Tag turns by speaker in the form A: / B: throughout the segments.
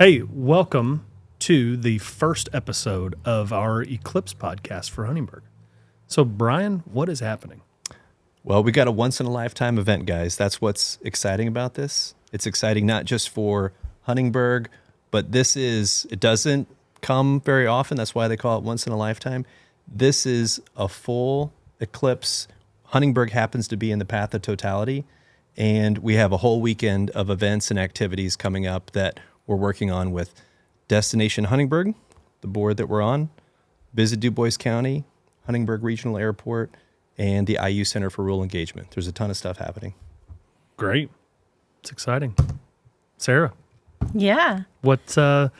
A: Hey, welcome to the first episode of our Eclipse podcast for Huntingburg. So, Brian, what is happening?
B: Well, we got a once-in-a-lifetime event, guys. That's what's exciting about this. It's exciting not just for Huntingburg, but it doesn't come very often. That's why they call it once in a lifetime. This is a full eclipse. Huntingburg happens to be in the path of totality, and we have a whole weekend of events and activities coming up that we're working on with Destination Huntingburg, the board that we're on, Visit Du Bois County, Huntingburg Regional Airport, and the IU Center for Rural Engagement. There's a ton of stuff happening.
A: Great. It's exciting. Sarah,
C: Yeah.
A: what's the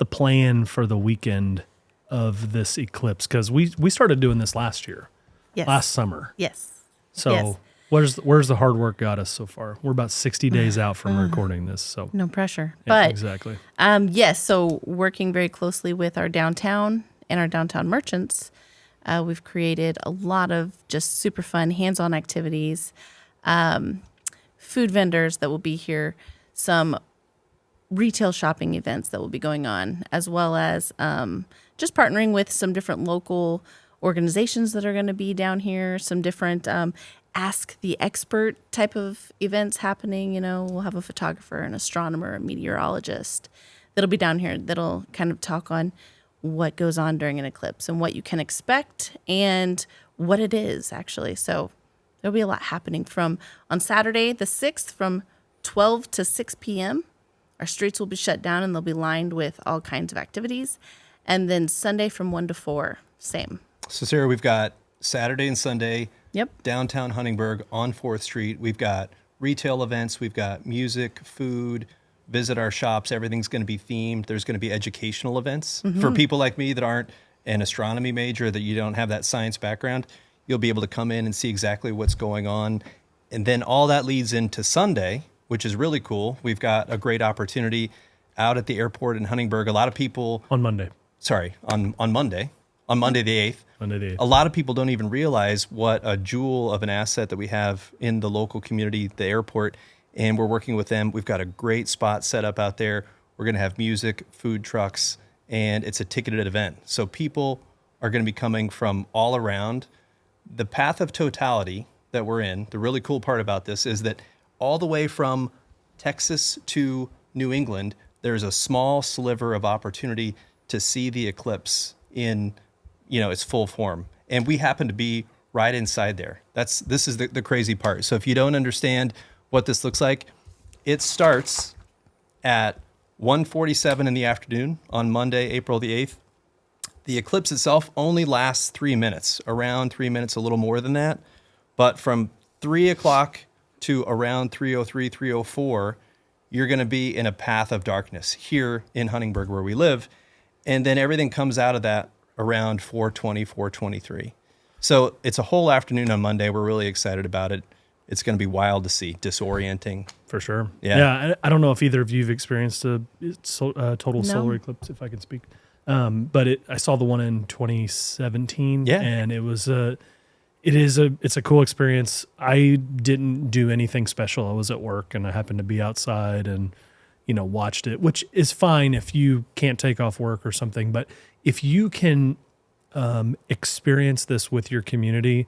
A: plan for the weekend of this eclipse? Because we started doing this last summer.
C: Yes.
A: So
C: Yes.
A: where's the hard work got us so far? We're about 60 days out from recording this. So
C: No pressure.
A: yeah,
C: But
A: exactly.
C: yes, so working very closely with our downtown and our downtown merchants, we've created a lot of just super fun hands-on activities, food vendors that will be here, some retail shopping events that will be going on, as well as just partnering with some different local organizations that are going to be down here, some different ask the expert type of events happening. You know, we'll have a photographer, an astronomer, a meteorologist that'll be down here that'll kind of talk on what goes on during an eclipse and what you can expect and what it is actually. So there'll be a lot happening on Saturday, the 6th, from 12 to 6 p.m. Our streets will be shut down and they'll be lined with all kinds of activities. And then Sunday from 1 to 4, same.
B: So, Sarah, we've got Saturday and Sunday,
C: Yep.
B: downtown Huntingburg on 4th Street. We've got retail events. We've got music, food, visit our shops. Everything's going to be themed. There's going to be educational events. For people like me that aren't an astronomy major, that you don't have that science background, you'll be able to come in and see exactly what's going on. And then all that leads into Sunday, which is really cool. We've got a great opportunity out at the airport in Huntingburg. A lot of people...
A: On Monday.
B: Sorry, on Monday. On Monday the 8th.
A: Monday the 8th.
B: A lot of people don't even realize what a jewel of an asset that we have in the local community, the airport, and we're working with them. We've got a great spot set up out there. We're going to have music, food trucks, and it's a ticketed event. So people are going to be coming from all around. The path of totality that we're in, the really cool part about this is that all the way from Texas to New England, there's a small sliver of opportunity to see the eclipse in its full form. And we happen to be right inside there. This is the crazy part. So if you don't understand what this looks like, it starts at 1:47 in the afternoon on Monday, April the 8th. The eclipse itself only lasts 3 minutes, around 3 minutes, a little more than that. But from 3 o'clock to around 3:03, 3:04, you're going to be in a path of darkness here in Huntingburg where we live. And then everything comes out of that around 4:20, 4:23. So it's a whole afternoon on Monday. We're really excited about it. It's going to be wild to see, disorienting.
A: For sure.
B: Yeah.
A: I don't know if either of you have experienced a total solar eclipse, if I can speak. But I saw the one in 2017.
B: Yeah.
A: And it's a cool experience. I didn't do anything special. I was at work and I happened to be outside and, watched it, which is fine if you can't take off work or something. But if you can experience this with your community,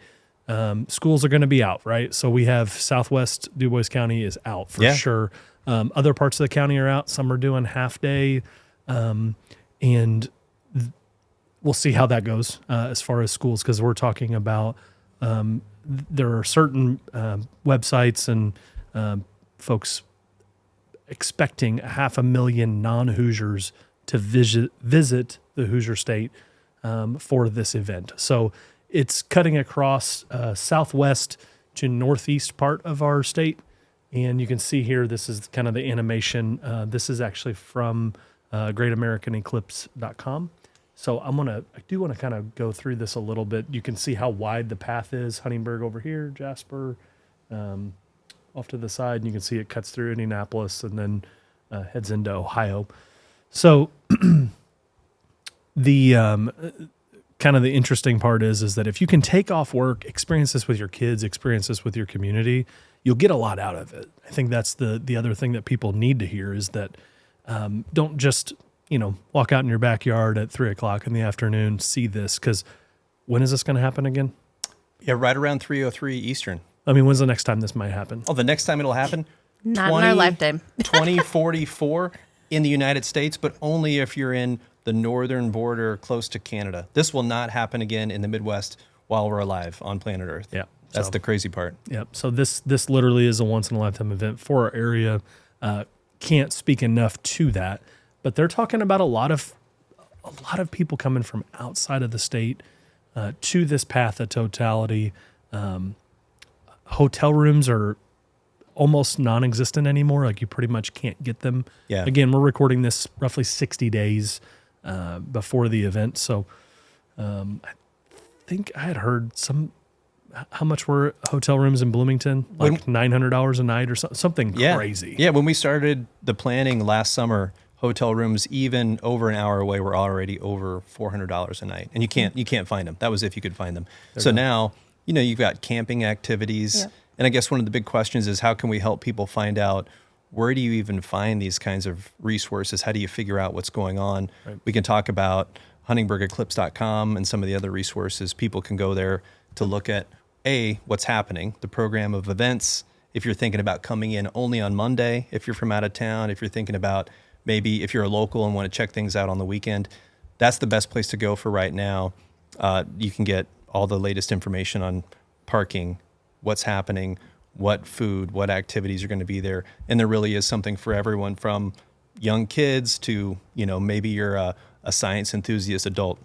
A: schools are going to be out, right? So we have Southwest Du Bois County is out for sure. Other parts of the county are out. Some are doing half day. And we'll see how that goes as far as schools, because we're talking about there are certain websites and folks expecting 500,000 non-Hoosiers to visit the Hoosier State for this event. So it's cutting across southwest to northeast part of our state. And you can see here, this is kind of the animation. This is actually from greatamericaneclipse.com. So I do want to kind of go through this a little bit. You can see how wide the path is. Huntingburg over here, Jasper, off to the side. And you can see it cuts through Indianapolis and then heads into Ohio. So the kind of the interesting part is that if you can take off work, experience this with your kids, experience this with your community, you'll get a lot out of it. I think that's the other thing that people need to hear is that don't just, walk out in your backyard at 3:00 in the afternoon, see this. Because when is this going to happen again?
B: Yeah, right around 3:03 Eastern.
A: I mean, when's the next time this might happen?
B: Oh, the next time it'll happen?
C: Not in our lifetime.
B: 2044 in the United States, but only if you're in the northern border close to Canada. This will not happen again in the Midwest while we're alive on planet Earth.
A: Yeah.
B: That's the crazy part.
A: Yep. So this literally is a once in a lifetime event for our area. Can't speak enough to that, but they're talking about a lot of people coming from outside of the state to this path of totality. Hotel rooms are almost non-existent anymore. Like you pretty much can't get them.
B: Yeah.
A: Again, we're recording this roughly 60 days before the event. So I think I had heard how much were hotel rooms in Bloomington? Like $900 a night or something crazy.
B: Yeah, when we started the planning last summer, hotel rooms even over an hour away were already over $400 a night. And you can't find them. That was if you could find them. So now, you've got camping activities.
C: Yeah.
B: And I guess one of the big questions is how can we help people find out where do you even find these kinds of resources? How do you figure out what's going on?
A: Right.
B: We can talk about huntingburgeclipse.com and some of the other resources. People can go there to look at what's happening, the program of events. If you're thinking about coming in only on Monday, if you're from out of town, if you're thinking about maybe if you're a local and want to check things out on the weekend, that's the best place to go for right now. You can get all the latest information on parking, what's happening, what food, what activities are going to be there. And there really is something for everyone from young kids to, maybe you're a science enthusiast adult.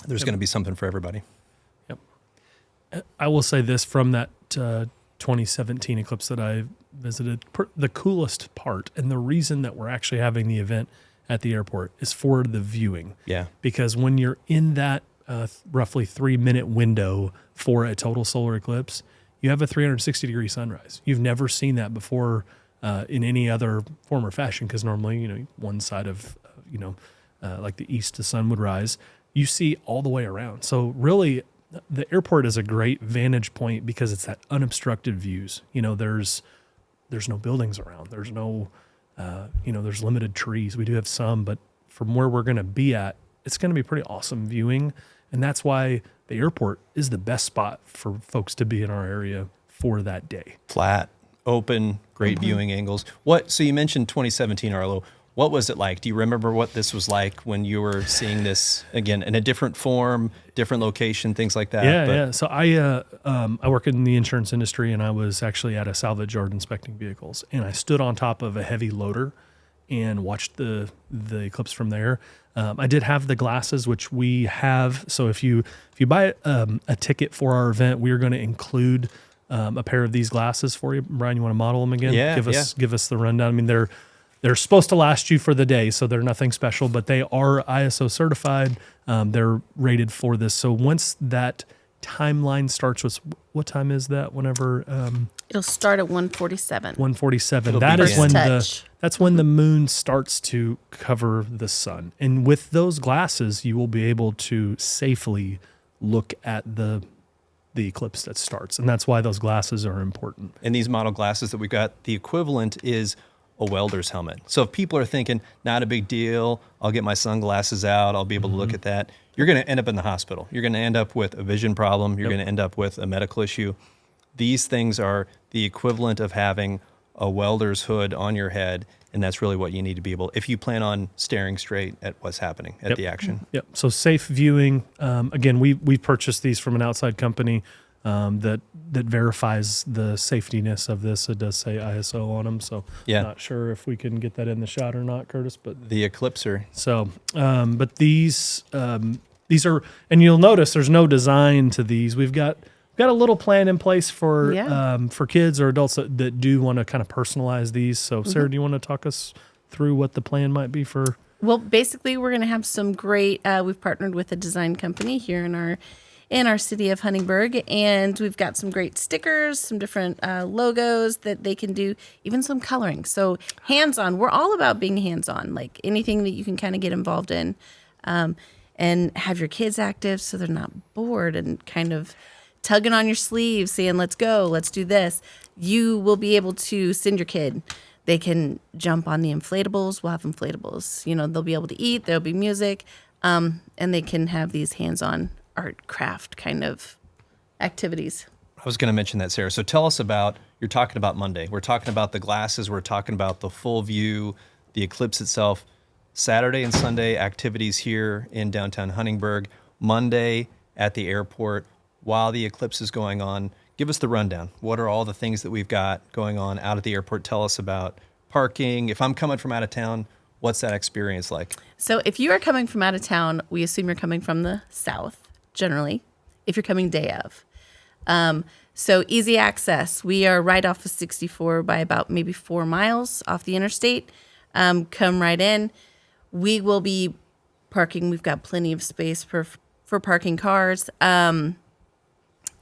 B: There's going to be something for everybody.
A: I will say this from that 2017 eclipse that I visited, the coolest part and the reason that we're actually having the event at the airport is for the viewing.
B: Yeah.
A: Because when you're in that roughly 3-minute window for a total solar eclipse, you have a 360-degree sunrise. You've never seen that before in any other form or fashion because normally, one side of, like the east, the sun would rise. You see all the way around. So really, the airport is a great vantage point because it's that unobstructed views. There's no buildings around. There's no, there's limited trees. We do have some, but from where we're going to be at, it's going to be pretty awesome viewing. And that's why the airport is the best spot for folks to be in our area for that day.
B: Flat, open, great viewing angles. So you mentioned 2017, Arlo. What was it like? Do you remember what this was like when you were seeing this again in a different form, different location, things like that?
A: Yeah. So I work in the insurance industry, and I was actually at a salvage yard inspecting vehicles, and I stood on top of a heavy loader and watched the eclipse from there. I did have the glasses, which we have. So if you buy a ticket for our event, we are going to include a pair of these glasses for you. Brian, you want to model them again?
B: Yeah.
A: Give us the rundown. I mean, they're supposed to last you for the day, so they're nothing special, but they are ISO certified. They're rated for this. So once that timeline starts, what time is that? Whenever
C: It'll start at 1:47.
A: 1:47. That is when
C: touch.
A: that's when the moon starts to cover the sun. And with those glasses, you will be able to safely look at the eclipse that starts. And that's why those glasses are important.
B: And these model glasses that we got, the equivalent is a welder's helmet. So if people are thinking, not a big deal, I'll get my sunglasses out, I'll be able to look at that, you're going to end up in the hospital. You're going to end up with a vision problem. You're going to end up with a medical issue. These things are the equivalent of having a welder's hood on your head, and that's really what you need to be able, if you plan on staring straight at what's happening at the action.
A: Yep. So safe viewing. Again, we purchased these from an outside company that verifies the safetiness of this. It does say ISO on them, so not sure if we can get that in the shot or not, Curtis. But
B: the Eclipser.
A: So, but these are, and you'll notice there's no design to these. We've got a little plan in place for kids or adults that do want to kind of personalize these. So, Sarah, do you want to talk us through what the plan might be for?
C: Well, basically, we're going to have some great. We've partnered with a design company here in our city of Huntingburg, and we've got some great stickers, some different logos that they can do, even some coloring. So hands-on. We're all about being hands-on, like anything that you can kind of get involved in, and have your kids active so they're not bored and kind of tugging on your sleeve, saying, let's go, let's do this. You will be able to send your kid They can jump on the inflatables. We'll have inflatables. They'll be able to eat. There'll be music, and they can have these hands-on art craft kind of activities.
B: I was going to mention that, Sarah. So tell us about, you're talking about Monday. We're talking about the glasses. We're talking about the full view, the eclipse itself. Saturday and Sunday activities here in downtown Huntingburg. Monday at the airport while the eclipse is going on. Give us the rundown. What are all the things that we've got going on out at the airport? Tell us about parking. If I'm coming from out of town, what's that experience like?
C: So if you are coming from out of town, we assume you're coming from the south, generally, if you're coming day of. So easy access. We are right off of 64 by about maybe 4 miles off the interstate. Come right in. We will be parking. We've got plenty of space for parking cars.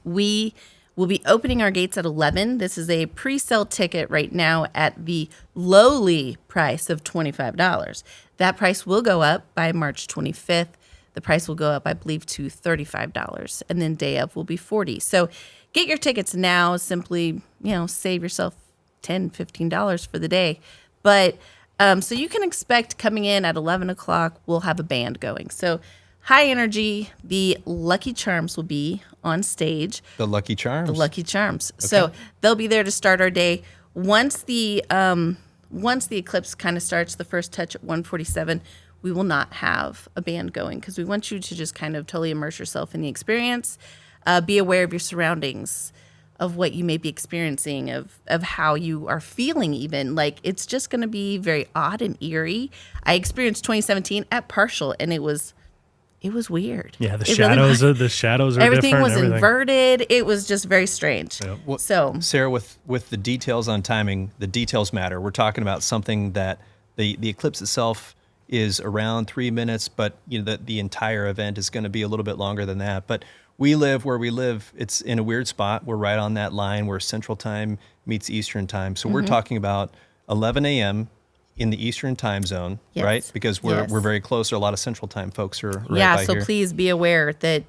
C: We will be opening our gates at 11. This is a pre-sale ticket right now at the lowly price of $25. That price will go up by March 25th. The price will go up, I believe, to $35, and then day of will be $40. So get your tickets now. Simply, save yourself $10, $15 for the day. But so you can expect coming in at 11 o'clock, we'll have a band going. So high energy. The Lucky Charms will be on stage.
B: The Lucky Charms?
C: The Lucky Charms.
B: Okay.
C: So they'll be there to start our day. Once the eclipse kind of starts, the first touch at 1:47, we will not have a band going because we want you to just kind of totally immerse yourself in the experience. Be aware of your surroundings, of what you may be experiencing, of how you are feeling even. Like, it's just going to be very odd and eerie. I experienced 2017 at Partial, and it was weird.
A: Yeah, the
C: It
A: shadows
C: really
A: are the shadows are
C: everything
A: different.
C: was inverted. It was just very strange.
A: Yeah.
B: Well,
C: So
B: Sarah, with the details on timing, the details matter. We're talking about something that the eclipse itself is around 3 minutes, but the entire event is going to be a little bit longer than that. But we live where we live. It's in a weird spot. We're right on that line where Central Time meets Eastern Time. So we're talking about 11 a.m. in the Eastern Time Zone,
C: Yes.
B: right? Because we're
C: Yes.
B: very close. There are a lot of Central Time folks who are right
C: yeah,
B: by
C: so
B: here.
C: please be aware that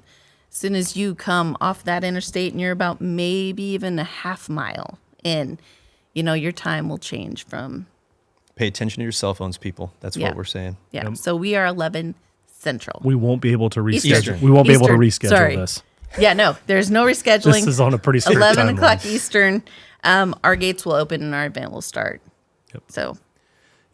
C: as soon as you come off that interstate and you're about maybe even a half mile in, your time will change from.
B: Pay attention to your cell phones, people. That's
C: Yeah.
B: what we're saying.
C: Yeah.
A: Yep.
C: So we are 11 Central.
A: We won't be able to reschedule.
B: Eastern.
A: We won't be able to
C: Eastern,
A: reschedule
C: sorry.
A: this.
C: Yeah, no, there's no rescheduling.
A: This is on a pretty strict
C: 11
A: timeline.
C: o'clock Eastern. Our gates will open and our event will start.
A: Yep.
C: So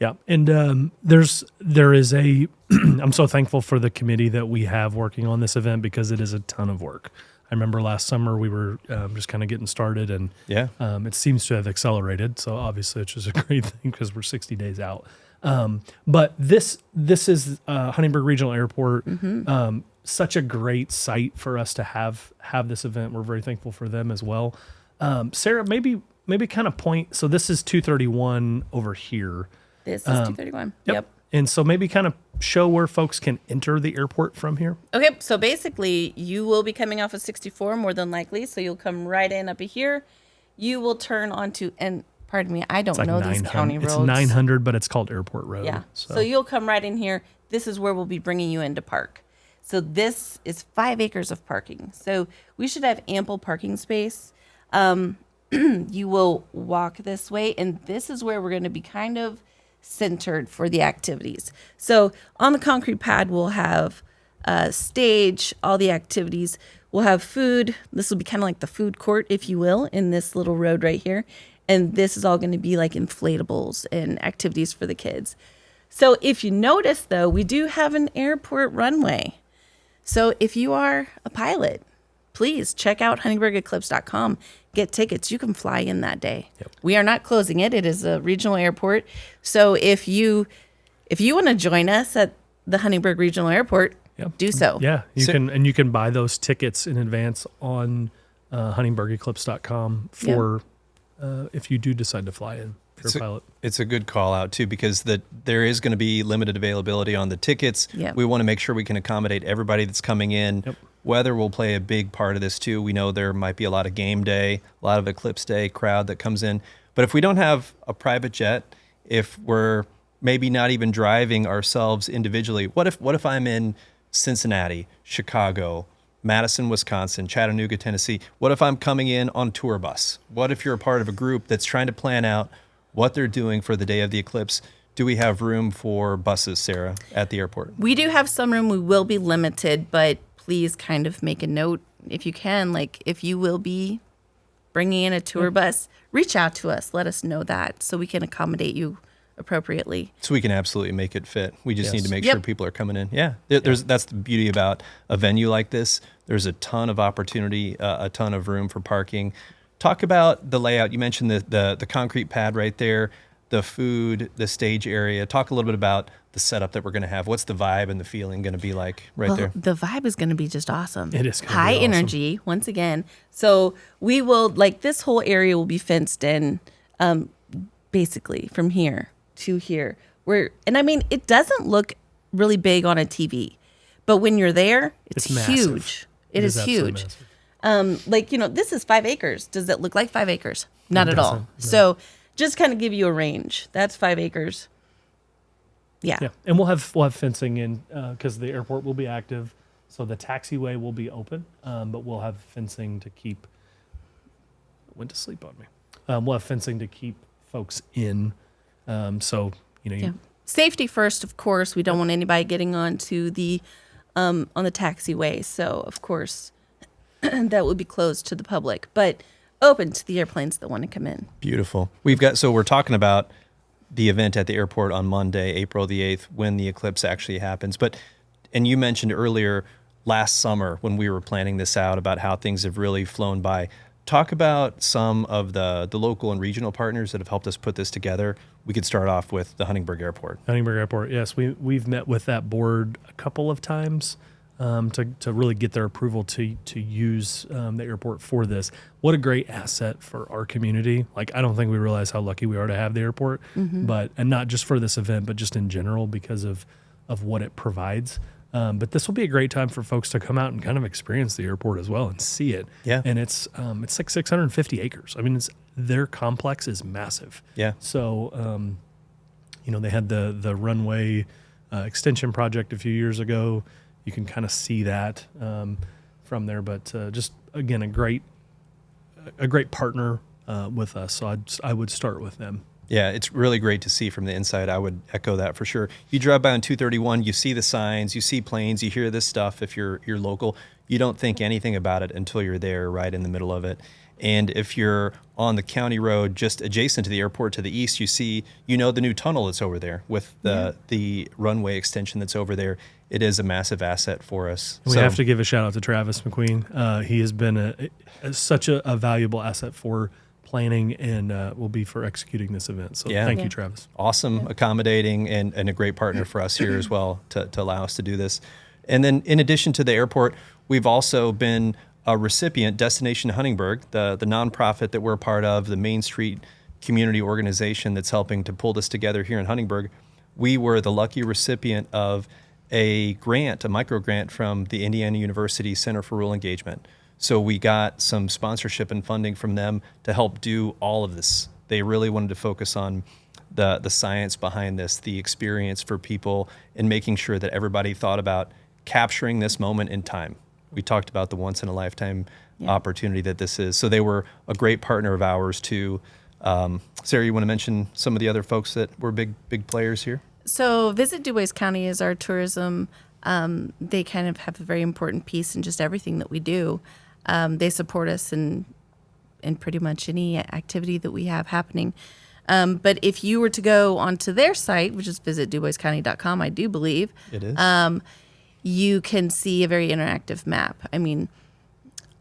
A: Yeah, and there is a. I'm so thankful for the committee that we have working on this event because it is a ton of work. I remember last summer we were just kind of getting started, and
B: Yeah.
A: it seems to have accelerated. So obviously, it's just a great thing because we're 60 days out. But this is Huntingburg Regional Airport. Such a great site for us to have this event. We're very thankful for them as well. Sarah, maybe kind of point. So this is 231 over here.
C: this is 231. Yep.
A: And so maybe kind of show where folks can enter the airport from here.
C: Okay, so basically, you will be coming off of 64 more than likely. So you'll come right in up here. You will turn onto, and pardon me, I don't
A: It's like
C: know these
A: 900.
C: county roads.
A: It's 900, but it's called Airport Road.
C: Yeah. So you'll come right in here. This is where we'll be bringing you into park. So this is 5 acres of parking. So we should have ample parking space. You will walk this way, and this is where we're going to be kind of centered for the activities. So on the concrete pad, we'll have a stage, all the activities. We'll have food. This will be kind of like the food court, if you will, in this little road right here. And this is all going to be like inflatables and activities for the kids. So if you notice, though, we do have an airport runway. So if you are a pilot, please check out huntingburgeclipse.com. Get tickets. You can fly in that day.
A: Yep.
C: We are not closing it. It is a regional airport. So if you want to join us at the Huntingburg Regional Airport,
A: Yep.
C: do so.
A: Yeah, you
B: So-
A: can buy those tickets in advance on huntingburgeclipse.com for if you do decide to fly in. If you're a pilot.
B: It's a good call out too, because there is going to be limited availability on the tickets.
C: Yep.
B: We want to make sure we can accommodate everybody that's coming in.
A: Yep.
B: Weather will play a big part of this too. We know there might be a lot of game day, a lot of eclipse day crowd that comes in. But if we don't have a private jet, if we're maybe not even driving ourselves individually, what if I'm in Cincinnati, Chicago, Madison, Wisconsin, Chattanooga, Tennessee? What if I'm coming in on a tour bus? What if you're a part of a group that's trying to plan out what they're doing for the day of the eclipse. Do we have room for buses, Sarah, at the airport?
C: We do have some room. We will be limited, but please kind of make a note if you can. Like, if you will be bringing in a tour bus, reach out to us. Let us know that so we can accommodate you appropriately.
B: So we can absolutely make it fit. We just
A: Yes.
B: need to make
C: Yep.
B: sure people are coming in. Yeah, that's the beauty about a venue like this. There's a ton of opportunity, a ton of room for parking. Talk about the layout. You mentioned the concrete pad right there, the food, the stage area. Talk a little bit about the setup that we're going to have. What's the vibe and the feeling going to be like there?
C: The vibe is going to be just awesome.
A: It is gonna be
C: high
A: awesome.
C: energy once again. So we will, like, this whole area will be fenced in, basically from here to here. And I mean, it doesn't look really big on a TV, but when you're there, it's
A: massive.
C: huge. It is
A: absolutely
C: huge.
A: massive.
C: Like, this is 5 acres. Does it look like 5 acres? Not at all.
A: doesn't, no.
C: So just kind of give you a range. That's 5 acres. Yeah.
A: Yeah, and we'll have fencing in because the airport will be active, so the taxiway will be open, but we'll have fencing to keep. Went to sleep on me. We'll have fencing to keep folks in, so
C: Yeah. Safety first, of course. We don't want anybody getting onto the on the taxiway. So, of course, that would be closed to the public, but open to the airplanes that want to come in.
B: Beautiful. So we're talking about the event at the airport on Monday, April the 8th, when the eclipse actually happens. And you mentioned earlier last summer when we were planning this out about how things have really flown by. Talk about some of the local and regional partners that have helped us put this together. We could start off with the Huntingburg Airport.
A: Huntingburg Airport. Yes, we've met with that board a couple of times to really get their approval to use the airport for this. What a great asset for our community. Like, I don't think we realize how lucky we are to have the airport, and not just for this event, but just in general because of what it provides. But this will be a great time for folks to come out and kind of experience the airport as well and see it.
B: Yeah.
A: And it's like 650 acres. I mean, their complex is massive.
B: Yeah.
A: So, they had the runway extension project a few years ago. You can kind of see that from there. But just, again, a great partner with us. So I would start with them.
B: Yeah, it's really great to see from the inside. I would echo that for sure. You drive by on 231, you see the signs, you see planes, you hear this stuff. If you're local, you don't think anything about it until you're there right in the middle of it. And if you're on the county road just adjacent to the airport to the east, the new tunnel that's over there with the runway extension that's over there. It is a massive asset for us.
A: We have to give a shout out to Travis McQueen. He has been such a valuable asset for planning and will be for executing this event. So thank you, Travis.
B: Awesome, accommodating, and a great partner for us here as well to allow us to do this. And then in addition to the airport, we've also been a recipient, Destination Huntingburg, the nonprofit that we're a part of, the Main Street community organization that's helping to pull this together here in Huntingburg. We were the lucky recipient of a micro grant from the Indiana University Center for Rural Engagement. So we got some sponsorship and funding from them to help do all of this. They really wanted to focus on the science behind this, the experience for people, and making sure that everybody thought about capturing this moment in time. We talked about the once-in-a-lifetime opportunity that this is. So they were a great partner of ours too. Sarah, you want to mention some of the other folks that were big players here?
C: So Visit DuBois County is our tourism. They kind of have a very important piece in just everything that we do. They support us in pretty much any activity that we have happening. But if you were to go onto their site, which is visitduboiscounty.com, I do believe.
B: It is.
C: You can see a very interactive map. I mean,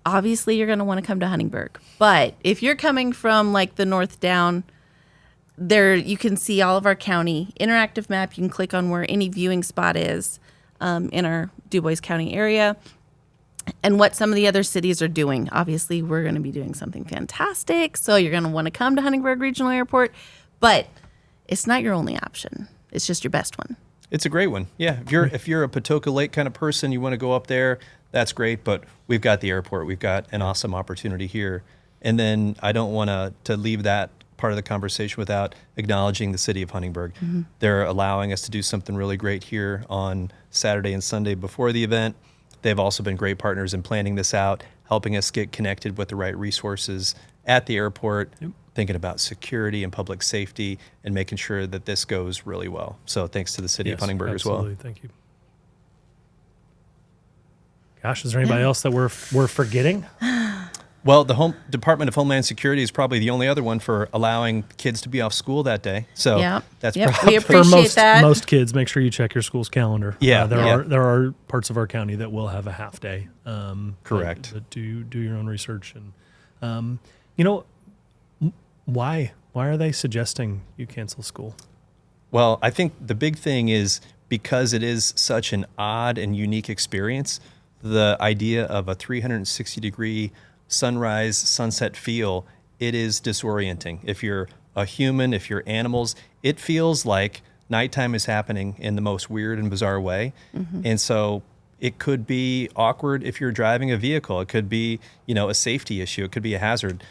C: obviously you're going to want to come to Huntingburg, but if you're coming from like the north down, there you can see all of our county interactive map. You can click on where any viewing spot is in our DuBois County area and what some of the other cities are doing. Obviously, we're going to be doing something fantastic, so you're going to want to come to Huntingburg Regional Airport, but it's not your only option. It's just your best one.
B: It's a great one. Yeah, if you're a Patoka Lake kind of person, you want to go up there, that's great. But we've got the airport. We've got an awesome opportunity here. And then I don't want to leave that part of the conversation without acknowledging the city of Huntingburg. Mm-hmm. They're allowing us to do something really great here on Saturday and Sunday before the event. They've also been great partners in planning this out, helping us get connected with the right resources at the airport. Yep. thinking about security and public safety and making sure that this goes really well. So thanks to the city of Huntingburg as well.
A: Absolutely. Thank you. Gosh, is there anybody else that we're forgetting?
B: Well, the Department of Homeland Security is probably the only other one for allowing kids to be off school that day. So that's
C: we
B: probably
C: appreciate that.
A: Most kids, make sure you check your school's calendar.
B: Yeah,
A: there are parts of our county that will have a half day.
B: Correct.
A: But do your own research and why are they suggesting you cancel school?
B: Well, I think the big thing is because it is such an odd and unique experience, the idea of a 360-degree sunrise, sunset feel, it is disorienting. If you're a human, if you're animals, it feels like nighttime is happening in the most weird and bizarre way. Mm-hmm. And so it could be awkward if you're driving a vehicle. It could be, a safety issue. It could be a hazard.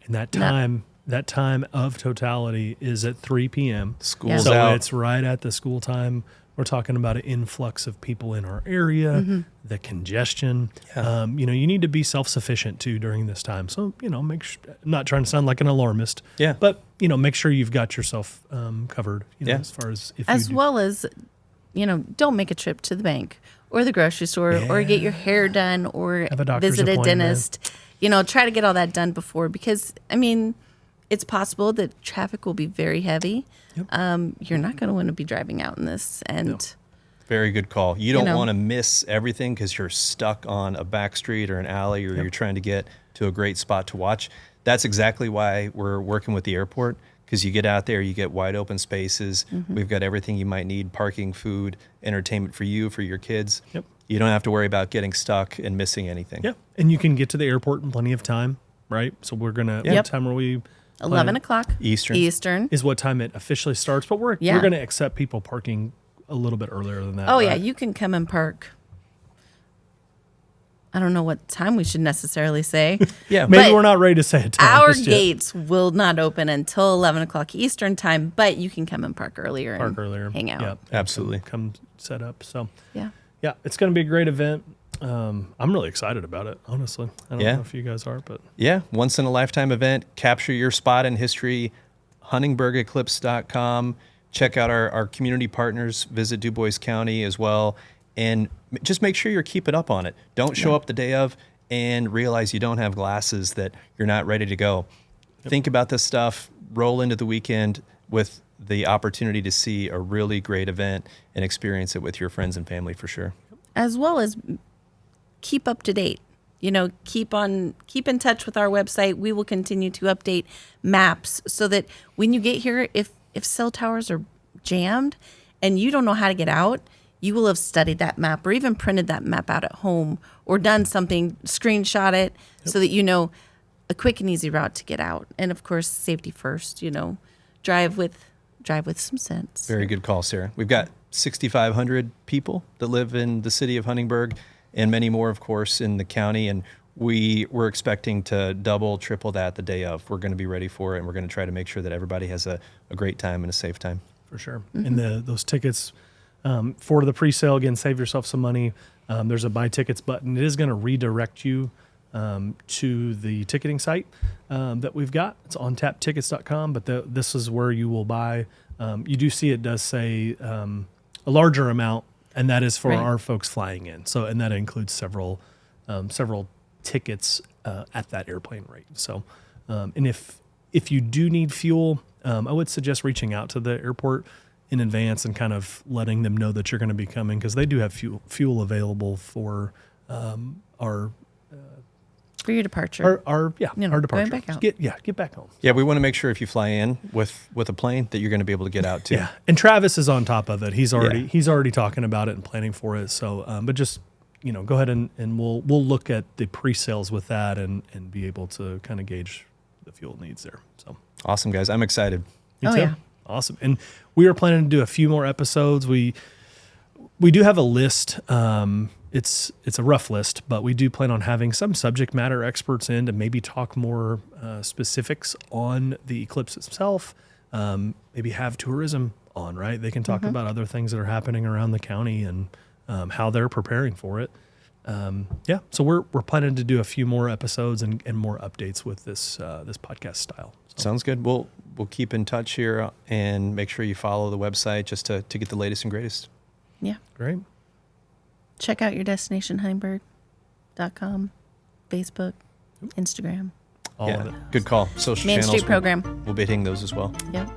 A: And that time of totality is at 3 p.m.
B: School's
A: out.
B: out.
A: So it's right at the school time. We're talking about an influx of people in our area, the congestion.
B: Yeah.
A: You need to be self-sufficient too during this time. So, make sure, not trying to sound like an alarmist, but, make sure you've got yourself covered, as far as
C: well as, don't make a trip to the bank or the grocery store or get your hair done or
A: have a doctor's
C: visit a
A: appointment.
C: dentist. Try to get all that done before because, it's possible that traffic will be very heavy. Yep. You're not going to want to be driving out in this. And
B: Very good call. You don't want to miss everything because you're stuck on a back street or an alley or you're trying to get to a great spot to watch. That's exactly why we're working with the airport, because you get out there, you get wide open spaces. We've got everything you might need, parking, food, entertainment for you, for your kids.
A: Yep.
B: You don't have to worry about getting stuck and missing anything.
A: Yeah, and you can get to the airport in plenty of time, right? So we're going to, what time are we?
C: 11 o'clock Eastern
A: is what time it officially starts, but we're going to accept people parking a little bit earlier than that.
C: Oh,
A: right?
C: yeah, you can come and park. I don't know what time we should necessarily say.
A: Maybe we're not ready to say a time.
C: Our gates will not open until 11 o'clock Eastern time, but you can come and park earlier and hang out.
A: Yeah,
B: absolutely.
A: Come set up. So
C: yeah,
A: it's going to be a great event. I'm really excited about it, honestly. I don't know if you guys are, but
B: once in a lifetime event. Capture your spot in history. HuntingburgEclipse.com. Check out our community partners. Visit Du Bois County as well, and just make sure you're keeping up on it. Don't show up the day of and realize you don't have glasses, that you're not ready to go. Think about this stuff. Roll into the weekend with the opportunity to see a really great event and experience it with your friends and family for sure.
C: As well as keep up to date. Keep in touch with our website. We will continue to update maps so that when you get here, if cell towers are jammed and you don't know how to get out, you will have studied that map or even printed that map out at home or done something, screenshot it so that you know a quick and easy route to get out. And of course, safety first, drive with some sense.
B: Very good call, Sarah. We've got 6,500 people that live in the city of Huntingburg and many more, of course, in the county. And we're expecting to double, triple that the day of. We're going to be ready for it, and we're going to try to make sure that everybody has a great time and a safe time.
A: For sure. And those tickets for the pre-sale, again, save yourself some money. There's a buy tickets button. It is going to redirect you to the ticketing site that we've got. It's on taptickets.com, but this is where you will buy. You do see it does say a larger amount, and that is for our folks flying in. So, and that includes several tickets at that airplane rate. So, and if you do need fuel, I would suggest reaching out to the airport in advance and kind of letting them know that you're going to be coming, because they do have fuel available for our
C: for your departure.
A: Our departure.
C: Going back out.
A: Get back home.
B: Yeah, we want to make sure if you fly in with a plane that you're going to be able to get out too.
A: Yeah, and Travis is on top of it. He's already talking about it and planning for it. So, but just go ahead and we'll look at the pre-sales with that and be able to kind of gauge the fuel needs there. So
B: awesome, guys! I'm excited.
A: Me too. Yeah, awesome. And we are planning to do a few more episodes. We do have a list. It's a rough list, but we do plan on having some subject matter experts in to maybe talk more specifics on the eclipse itself. Maybe have tourism on, right? They can talk about other things that are happening around the county and how they're preparing for it. Yeah, so we're planning to do a few more episodes and more updates with this podcast style. So,
B: Sounds good. We'll keep in touch here and make sure you follow the website just to get the latest and greatest.
C: Yeah.
A: great.
C: Check out your destinationhuntingburg.com, Facebook, Instagram.
A: All of it.
B: Good call. Social
C: Main
B: channels.
C: Street program.
B: We'll be hitting those as well.
C: Yep.